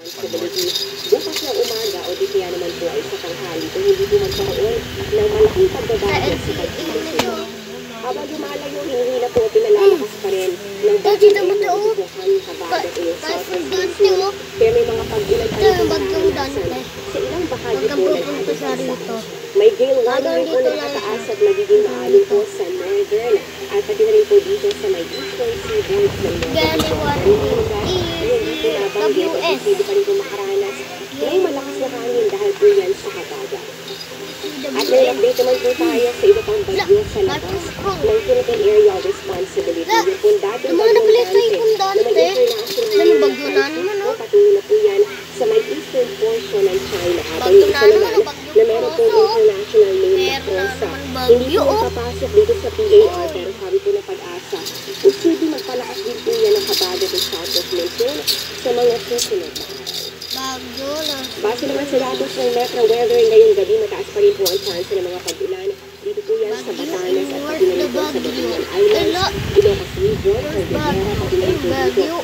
responsibility. Bukas ng umaga o di kaya naman po ay sa tanghali kung hindi po magkaroon ng malaking pagbabago sa pagkakas. Habang lumalayo, hinihila po pinalalakas pa rin ng bagong bubuhan, habagad o yung southwest monsoon. Kaya may mga pag-ulan pa rin naranasan sa ilang bahagi po ng ating bansa. May gale warning po nakataas at magiging maalon po sa northern at pati na rin po dito sa may eastern seaboard ng WS. Hindi pa rin po makaranas ng malakas na hangin dahil po yan sa habagat. At may update naman po tayo sa iba pang bagyo sa labas ng Philippine Aerial Responsibility. Yung po dating bagyong Dante na may international patuloy na po yan sa may eastern portion ng China. Habang yung isa naman na meron po international name na Rosa. Hindi po makapasok dito sa PAR pero sabi po ng Pag-asa, posibleng magpalakas din po yan ng habagat ng southwest monsoon sa mga susunod na araw. Base naman sa datos ng Metro Weather, ngayong gabi mataas pa rin po ang chance ng mga pag-ulan. Dito po yan sa Batanes at pati na rin po sa Batanes Islands, Ilocos Region, Cordillera, pati na rin po dito